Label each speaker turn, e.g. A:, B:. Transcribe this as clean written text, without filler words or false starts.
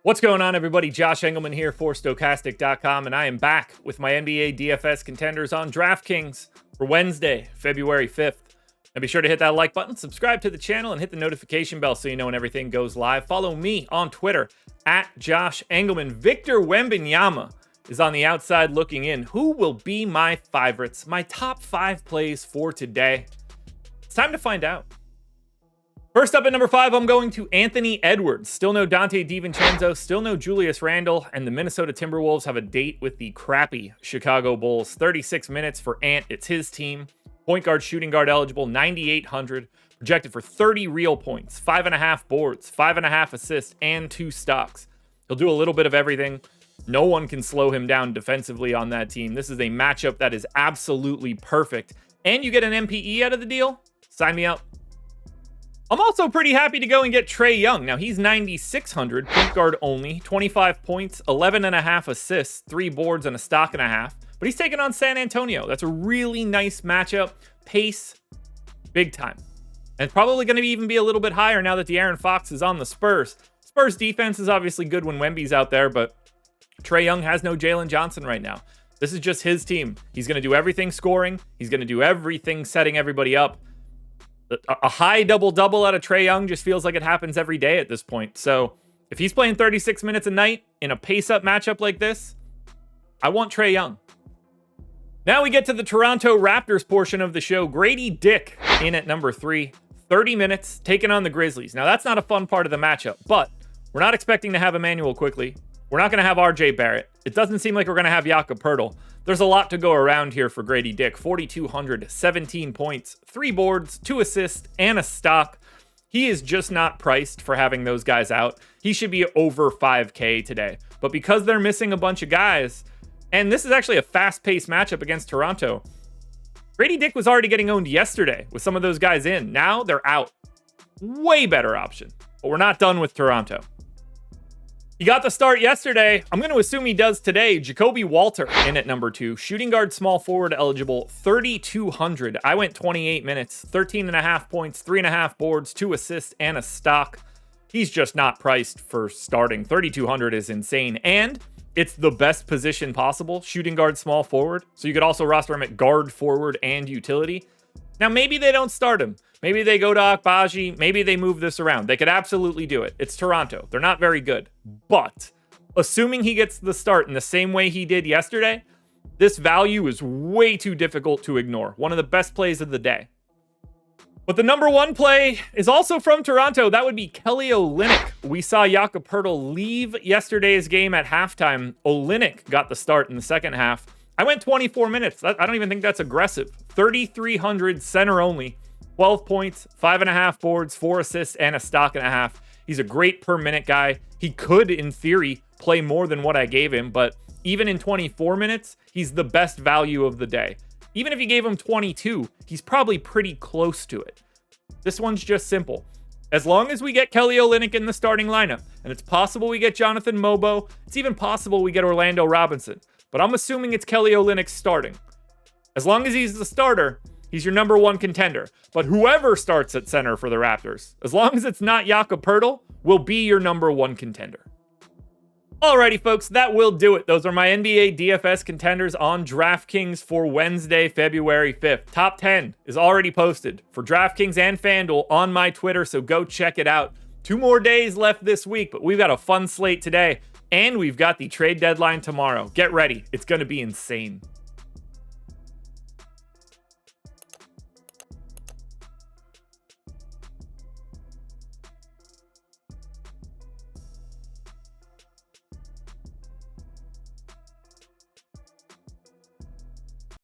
A: What's going on, everybody? Josh Engleman here for Stokastic.com, and I am back with my NBA DFS contenders on DraftKings for Wednesday, February 5th. And be sure to hit that like button, subscribe to the channel, and hit the notification bell so you know when everything goes live. Follow me on Twitter at Josh Engleman. Victor Wembanyama is on the outside looking in. Who will be my favorites? My top 5 plays for today. It's time to find out. First up at number 5, I'm going to Anthony Edwards. Still no Dante DiVincenzo, still no Julius Randle, and the Minnesota Timberwolves have a date with the crappy Chicago Bulls. 36 minutes for Ant. It's his team. Point guard, shooting guard eligible, 9,800. Projected for 30 real points, 5.5 boards, 5.5 assists, and 2 stocks. He'll do a little bit of everything. No one can slow him down defensively on that team. This is a matchup that is absolutely perfect. And you get an MPE out of the deal? Sign me up. I'm also pretty happy to go and get Trae Young. Now, he's 9,600, point guard only, 25 points, 11.5 assists, 3 boards, and a stock and a half. But he's taking on San Antonio. That's a really nice matchup. Pace, big time. And it's probably going to even be a little bit higher now that De'Aaron Fox is on the Spurs. Spurs defense is obviously good when Wemby's out there, but Trae Young has no Jalen Johnson right now. This is just his team. He's going to do everything scoring. He's going to do everything setting everybody up. A high double-double out of Trae Young just feels like it happens every day at this point. So if he's playing 36 minutes a night in a pace-up matchup like this, I want Trae Young. Now we get to the Toronto Raptors portion of the show. Grady Dick in at number 3. 30 minutes, taking on the Grizzlies. Now that's not a fun part of the matchup, but we're not expecting to have Emmanuel Quickley. We're not going to have RJ Barrett. It doesn't seem like we're going to have Jakob Poeltl. There's a lot to go around here for Grady Dick. 4,200, 17 points, 3 boards, 2 assists, and a stock. He is just not priced for having those guys out. He should be over 5K today. But because they're missing a bunch of guys, and this is actually a fast-paced matchup against Toronto, Grady Dick was already getting owned yesterday with some of those guys in. Now they're out. Way better option. But we're not done with Toronto. He got the start yesterday. I'm going to assume he does today. Jacoby Walter in at number 2. Shooting guard, small forward eligible, 3,200. I went 28 minutes, 13.5 points, 3.5 boards, 2 assists, and a stock. He's just not priced for starting. 3,200 is insane. And it's the best position possible, shooting guard, small forward. So you could also roster him at guard, forward, and utility. Now, maybe they don't start him. Maybe they go to Akbaji. Maybe they move this around. They could absolutely do it. It's Toronto. They're not very good. But assuming he gets the start in the same way he did yesterday, this value is way too difficult to ignore. One of the best plays of the day. But the number 1 play is also from Toronto. That would be Kelly Olynyk. We saw Jakob Poeltl leave yesterday's game at halftime. Olynyk got the start in the second half. I went 24 minutes. I don't even think that's aggressive. 3,300 center only. 12 points, 5.5 boards, 4 assists, and a stock and a half. He's a great per minute guy. He could, in theory, play more than what I gave him, but even in 24 minutes, he's the best value of the day. Even if you gave him 22, he's probably pretty close to it. This one's just simple. As long as we get Kelly Olynyk in the starting lineup, and it's possible we get Jonathan Mobo, it's even possible we get Orlando Robinson, but I'm assuming it's Kelly Olynyk starting. As long as he's the starter, he's your number 1 contender. But whoever starts at center for the Raptors, as long as it's not Jakob Poeltl, will be your number 1 contender. Alrighty, folks, that will do it. Those are my NBA DFS contenders on DraftKings for Wednesday, February 5th. Top 10 is already posted for DraftKings and FanDuel on my Twitter, so go check it out. 2 more days left this week, but we've got a fun slate today, and we've got the trade deadline tomorrow. Get ready. It's going to be insane.